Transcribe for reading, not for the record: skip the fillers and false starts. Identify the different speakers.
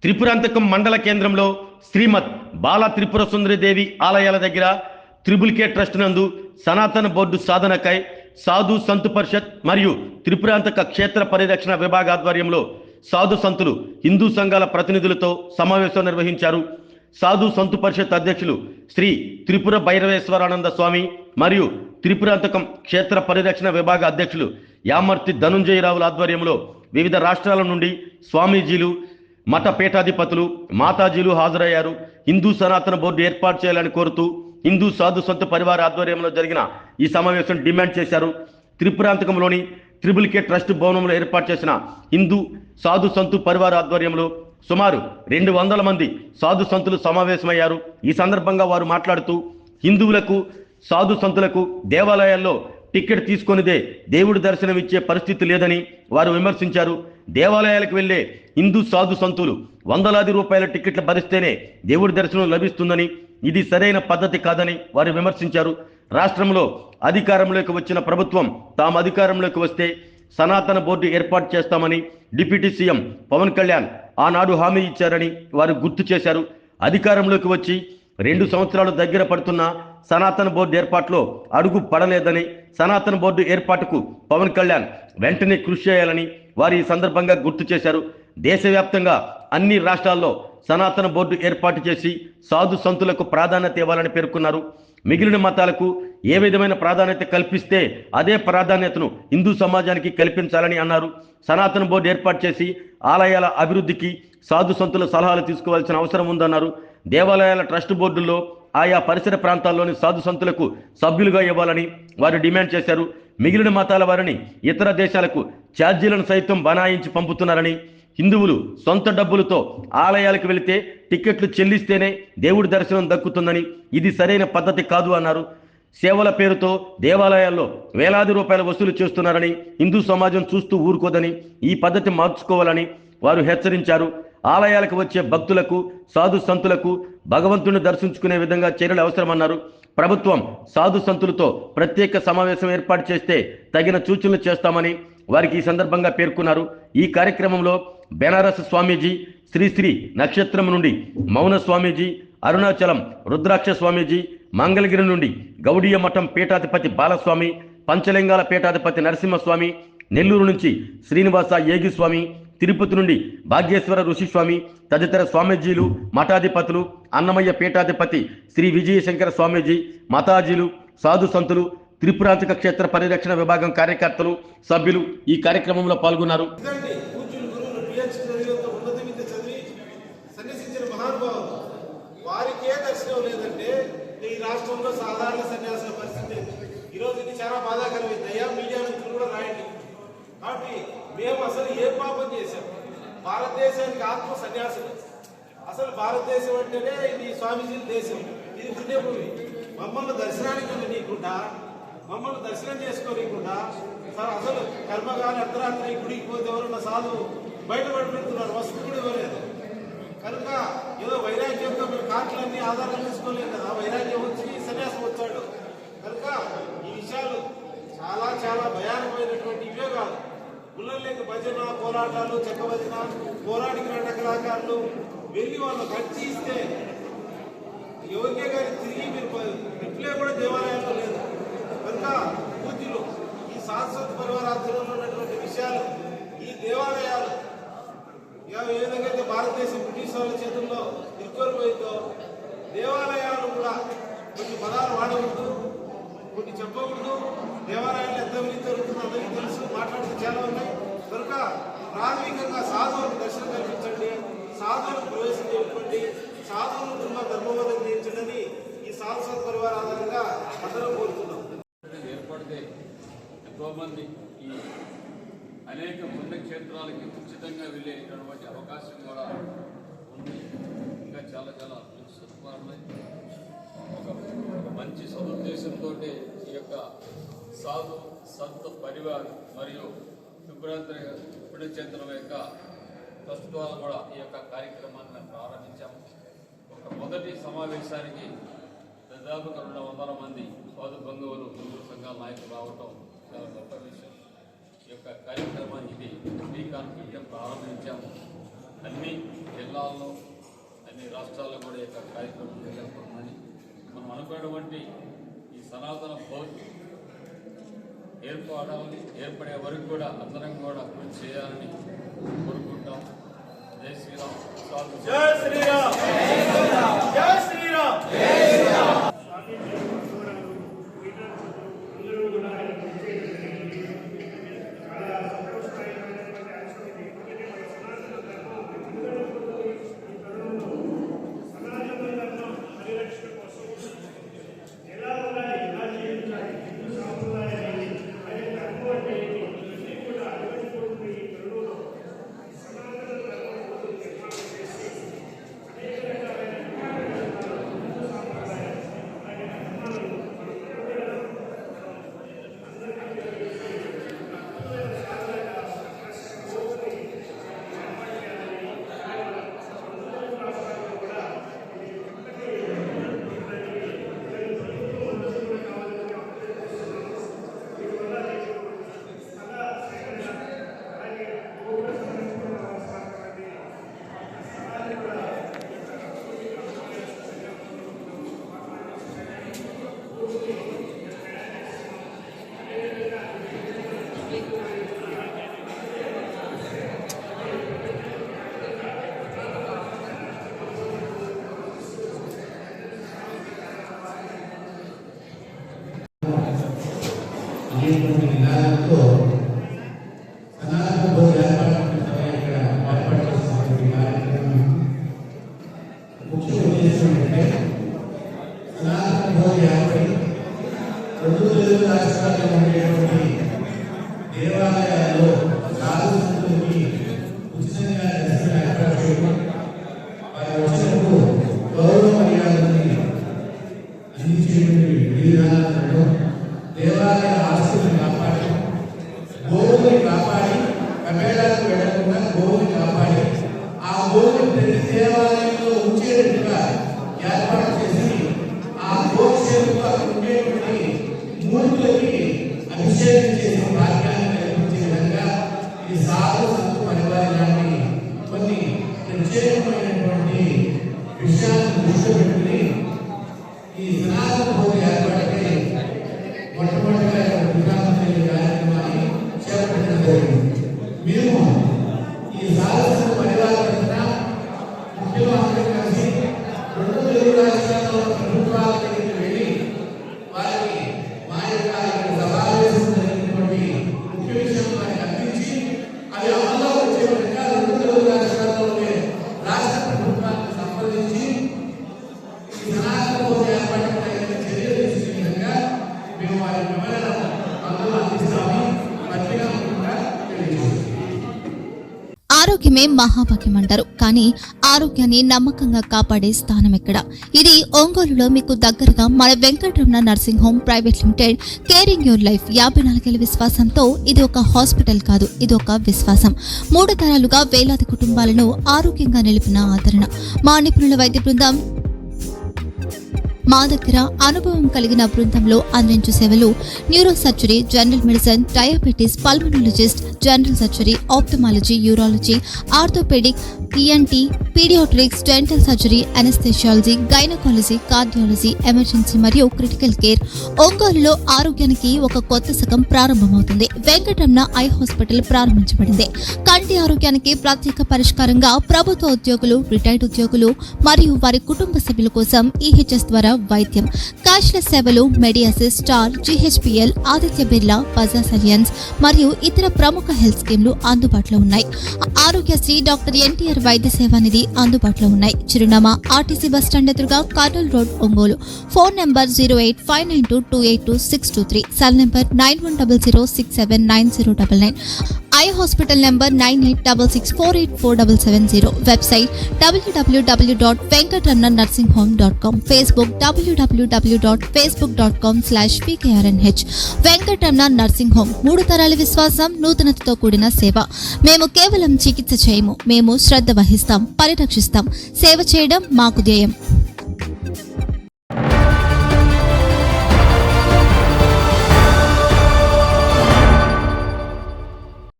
Speaker 1: త్రిపురాంతకం మండల కేంద్రంలో శ్రీమద్ బాల త్రిపుర సుందరిదేవి ఆలయాల దగ్గర త్రిబుల్ కే ట్రస్ట్ నందు సనాతన బోర్డు సాధనకై సాధు సంతు పరిషత్ మరియు త్రిపురాంతక క్షేత్ర పరిరక్షణ విభాగ ఆధ్వర్యంలో సాధు సంతులు హిందూ సంఘాల ప్రతినిధులతో సమావేశం నిర్వహించారు. సాధు సంతు పరిషత్ అధ్యక్షులు శ్రీ త్రిపుర భైరవేశ్వరానంద స్వామి మరియు త్రిపురాంతకం క్షేత్ర పరిరక్షణ విభాగ అధ్యక్షులు యామర్తి ధనుంజయరావుల ఆధ్వర్యంలో వివిధ రాష్ట్రాల నుండి స్వామీజీలు, మఠ పీఠాధిపతులు, మాతాజీలు హాజరయ్యారు. హిందూ సనాతన బోర్డు ఏర్పాటు చేయాలని కోరుతూ హిందూ సాధు సంతు పరివార ఆధ్వర్యంలో జరిగిన ఈ సమావేశం డిమాండ్ చేశారు. త్రిపురాంతకంలోని త్రిబుల్ కే ట్రస్ట్ భవనంలో ఏర్పాటు చేసిన హిందూ సాధు సంతు పరివార ఆధ్వర్యంలో సుమారు 200 మంది సాధు సంతులు సమావేశమయ్యారు. ఈ సందర్భంగా వారు మాట్లాడుతూ హిందువులకు, సాధు సంతులకు దేవాలయాల్లో టికెట్ తీసుకొనిదే దేవుడి దర్శనం ఇచ్చే పరిస్థితి లేదని వారు విమర్శించారు. దేవాలయాలకు వెళ్లే హిందూ సాధు సంతులు వందలాది రూపాయల టికెట్లు భరిస్తేనే దేవుడి దర్శనం లభిస్తుందని, ఇది సరైన పద్ధతి కాదని వారు విమర్శించారు. రాష్ట్రంలో అధికారంలోకి వచ్చిన ప్రభుత్వం తాము అధికారంలోకి వస్తే సనాతన బోర్డు ఏర్పాటు చేస్తామని డిప్యూటీ సీఎం పవన్ కళ్యాణ్ ఆనాడు హామీ ఇచ్చారని వారు గుర్తు చేశారు. అధికారంలోకి వచ్చి 2 సంవత్సరాలు దగ్గర పడుతున్న సనాతన బోర్డు ఏర్పాటులో అడుగు పడలేదని, సనాతన బోర్డు ఏర్పాటుకు పవన్ కళ్యాణ్ వెంటనే కృషి చేయాలని వారు ఈ సందర్భంగా గుర్తు చేశారు. దేశవ్యాప్తంగా అన్ని రాష్ట్రాల్లో సనాతన బోర్డు ఏర్పాటు చేసి సాధు సంతులకు ప్రాధాన్యత ఇవ్వాలని పేర్కొన్నారు. మిగిలిన మతాలకు ఏ విధమైన ప్రాధాన్యత కల్పిస్తే అదే ప్రాధాన్యతను హిందూ సమాజానికి కల్పించాలని అన్నారు. సనాతన బోర్డు ఏర్పాటు చేసి ఆలయాల అభివృద్ధికి సాధు సంతుల సలహాలు తీసుకోవాల్సిన అవసరం ఉందన్నారు. దేవాలయాల ట్రస్ట్ బోర్డుల్లో ఆయా పరిసర ప్రాంతాల్లోని సాధు సంతులకు సభ్యులుగా ఇవ్వాలని వారు డిమాండ్ చేశారు. మిగిలిన మతాల వారిని ఇతర దేశాలకు ఛార్జీలను సైతం బనాయించి పంపుతున్నారని, హిందువులు సొంత డబ్బులతో ఆలయాలకు వెళితే టికెట్లు చెల్లిస్తేనే దేవుడి దర్శనం దక్కుతుందని, ఇది సరైన పద్ధతి కాదు అన్నారు. సేవల పేరుతో దేవాలయాల్లో వేలాది రూపాయల వసూలు చేస్తున్నారని, హిందూ సమాజం చూస్తూ ఊరుకోదని, ఈ పద్ధతి మార్చుకోవాలని వారు హెచ్చరించారు. ఆలయాలకు వచ్చే భక్తులకు, సాధు సంతులకు భగవంతుని దర్శించుకునే విధంగా చర్యలు అవసరమన్నారు. ప్రభుత్వం సాధు సంతులతో ప్రత్యేక సమావేశం ఏర్పాటు చేస్తే తగిన సూచనలు చేస్తామని వారికి ఈ సందర్భంగా పేర్కొన్నారు. ఈ కార్యక్రమంలో బెనారస్ స్వామీజీ, శ్రీశ్రీ నక్షత్రం నుండి మౌన స్వామీజీ, అరుణాచలం రుద్రాక్ష స్వామీజీ, మంగళగిరి నుండి గౌడీయ మఠం పీఠాధిపతి బాలస్వామి, పంచలింగాల పీఠాధిపతి నరసింహస్వామి, నెల్లూరు నుంచి శ్రీనివాస ఏగిస్వామి, తిరుపతి నుండి భాగ్యేశ్వర ఋషిస్వామి తదితర స్వామీజీలు, మఠాధిపతులు, అన్నమయ్య పీఠాధిపతి శ్రీ విజయశంకర స్వామీజీ, మతాజీలు, సాధు సంతులు, త్రిపురాంతక క్షేత్ర పరిరక్షణ విభాగం కార్యకర్తలు, సభ్యులు ఈ కార్యక్రమంలో పాల్గొన్నారు.
Speaker 2: వారికే దర్శనం లేదంటే ఈ రాష్ట్రంలో సాధారణ సన్యాసుల పరిస్థితి ఈరోజు ఇది చాలా బాధాకరమైంది. అయ్యా మీడియా మిత్రులు కూడా రాయండి. కాబట్టి మేము అసలు ఏ పాపం చేశాం? భారతదేశానికి ఆత్మ సన్యాసులు. అసలు భారతదేశం అంటేనే ఇది స్వామీజీల దేశం, ఇది పుణ్యభూమి. మమ్మల్ని దర్శనానికి నీకుండా, మమ్మల్ని దర్శనం చేసుకోలేకుండా అసలు కర్మగాని అర్ధరాత్రి గుడికి పోతే ఎవరన్నా సాధువు బయటపడి పెడుతున్నారు, వస్తువు కూడా ఇవ్వలేదు. కనుక ఏదో వైరాగ్యంతో మేము కార్డులన్నీ ఆధారం తీసుకోలేదు కదా, వైరాగ్యం వచ్చి సన్యాసం వచ్చాడు. కనుక ఈ విషయాలు చాలా చాలా భయానకమైనటువంటి ఇవే కాదు. గుళ్ళలేక భజన, పోరాటాలు, చెక్క భజన, పోరాడికి కళాకారులు వెళ్ళి వాళ్ళు ఖర్చు ఇస్తే యోగ్య గారి తిరిగి మీరు రిప్లై కూడా దేవాలయాల్లో లేదు. కనుక పూజలు ఈ శాశ్వత పరివార ఆధ్వర్యంలో ఉన్నటువంటి విషయాలు, ఈ దేవాలయాలు ఏ విధంగా అయితే భారతదేశం బ్రిటిష్ వాళ్ళ చేతుల్లో ఇరుకోరిపోయిందో, దేవాలయాలు కూడా కొన్ని పదాలు వాడకూడదు, కొన్ని చెప్పకూడదు. దేవాలయాలు ఎంత అవినీతి జరుగుతుందో అందరికీ తెలుసు, మాట్లాడితే చాలా ఉన్నాయి. కనుక ప్రాథమికంగా సాధువులకు దర్శనం కల్పించండి, సాధువులకు ప్రవేశం ఇవ్వండి, సాధువులకు ధర్మబోధన చేయించండి. ఈ సాధు పరివార ఆధారంగా అందరం కోరుతున్నాం.
Speaker 3: ఏర్పడితే ఎంతోమంది ఈ అనేక పుణ్యక్షేత్రాలకి ఉచితంగా వెళ్ళేటటువంటి అవకాశం కూడా ఉంది. ఇంకా చాలా చాలా మంచి సదుపాయాలు, ఒక మంచి సదుద్దేశంతో ఈ యొక్క సాధు సంత పరివార్ మరియు త్రిపురాంతక పుణ్యక్షేత్రం యొక్క ట్రస్ట్ ద్వారా కూడా ఈ యొక్క కార్యక్రమాన్ని మేము ప్రారంభించాము. ఒక మొదటి సమావేశానికి దాదాపుగా 200 మంది సాధు బంధువులు, హిందూ సంఘాల నాయకులు రావటం చాలా గొప్ప విషయం. ఈ యొక్క కార్యక్రమానికి శ్రీకాంత్ ప్రారంభించాము. అన్ని జిల్లాల్లో అన్ని రాష్ట్రాల్లో కూడా ఈ యొక్క కార్యక్రమం చేపడుతుందని మనం అనుకున్నటువంటి ఈ సనాతన బోర్డు ఏర్పడే వరకు కూడా అందరం కూడా కృషి చేయాలని కోరుకుంటాం. జై శ్రీరామ్.
Speaker 4: జై శ్రీరామ్. జై శ్రీరామ్. జై శ్రీరామ్.
Speaker 5: అనేటువంటి నినాదంతో సనాతన బోధ ఇక్కడ ఏర్పాటు చేసినటువంటి కార్యక్రమం ముఖ్య ఉద్దేశం ఏంటంటే సనాతన బోధ యాత్ర 2 తెలుగు రాష్ట్రాల్లో ఉండేటువంటి దేవాలయాల్లో సాధు సంతులకి ఉచితంగా దర్శనం ఏర్పాటు చేయడం, వారి వచ్చినప్పుడు గౌరవ మర్యాదల్ని అందించేటువంటి విధానాలను దేవాలయ ఆస్తులను కాపాడి గోవుని కాపాడి కమేళాలకు వెళ్లకుండా గోవుని కాపాడి ఆ గోవుని ప్రతి దేవాలయంలో ఉంచేటట్టుగా ఏర్పాటు చేసి ఆ గోక్షేమంలో అక్కడ ఉండేటువంటి మూర్తులకి అభిషేకం చేసే భాగ్యాన్ని కల్పించే విధంగా ఈ సాధు సంతు పరివారాన్ని కొన్ని ప్రత్యేకమైనటువంటి విషయాలను దృష్టిలో పెట్టుకుని ఈ సనాతన బోధ ఏర్పాటుపై మొట్టమొదటిగా ప్రధానమంత్రి కార్యక్రమాన్ని చేపట్టడం జరిగింది. మేము ఈ సాధన పరివార తరఫున ముఖ్యంగా అందరూ కలిసి 2 తెలుగు రాష్ట్రాల్లో ప్రభుత్వాల దగ్గరికి వెళ్ళి వారికి మా యొక్క సమావేశం జరిగినటువంటి ముఖ్య విషయం వారికి అందించి అవి అమల్లో వచ్చే విధంగా 2 తెలుగు రాష్ట్రాల్లో రాష్ట్ర ప్రభుత్వానికి సంబంధించి ఈ సనాతన బోధ ఏర్పాటుపై చర్యలు తీసుకునే విధంగా మేము వారి వివరాలను అందులో అందిస్తామని పత్రికా తెలియజేస్తాం.
Speaker 6: ఆరోగ్యమే మహాభాగ్యం అంటారు, కానీ ఆరోగ్యాన్ని నమ్మకంగా కాపాడే స్థానం ఎక్కడ? ఇది ఒంగోలులో మీకు దగ్గరగా మన Venkataramana nursing home private limited. Caring your life 54 ఏళ్ల విశ్వాసంతో ఇది ఒక హాస్పిటల్ కాదు, ఇది ఒక విశ్వాసం. 3 తరాలుగా వేలాది కుటుంబాలను ఆరోగ్యంగా నిలిపిన ఆదరణ. మా నిపుణుల వైద్య బృందం మా దగ్గర అనుభవం కలిగిన బృందంలో అందించే సేవలు neuro surgery, general medicine, diabetes, pulmonologist, general surgery, ophthalmology, urology, orthopaedic, ENT, paediatrics, dental surgery, anaesthesiology, gynaecology, cardiology, emergency మరియు క్రిటికల్ కేర్. ఒంగోలులో ఆరోగ్యానికి ఒక కొత్త శకం ప్రారంభమవుతుంది. వెంకటరమణ ఐ హాస్పిటల్ ప్రారంభించబడింది. కంటి ఆరోగ్యానికి ప్రత్యేక పరిష్కారంగా ప్రభుత్వ ఉద్యోగులు, రిటైర్డ్ ఉద్యోగులు మరియు వారి కుటుంబ సభ్యుల కోసం EHS ద్వారా వైద్యం. క్యాష్లెస్ సేవలు Medi Assist, Star, GHPL, Aditya Birla, Bajaj Allianz మరియు ఇతర ప్రముఖ హెల్త్ స్కీమ్లు అందుబాటులో ఉన్నాయి. ఆరోగ్యశ్రీ, డాక్టర్ NTR వైద్య సేవానిధి అందుబాటులో ఉన్నాయి. చిరునామా RTC బస్టాండ్ ఎదురుగా, Kurnool road, Ongole. Phone number 08592282623, cell number 9100679099. Eye hospital number 9866484770. Website www.venkatramanarsinghome.com. Facebook www.facebook.com/pkrnh. Venkataramana nursing home, 3 తరాల విశ్వాసం, నూతనతతో కూడిన సేవ. మేము కేవలం చికిత్స చేయము, మేము శ్రద్ధ వహిస్తాం, పరిరక్షిస్తాం. సేవ చేయడం మాకు ధ్యేయం.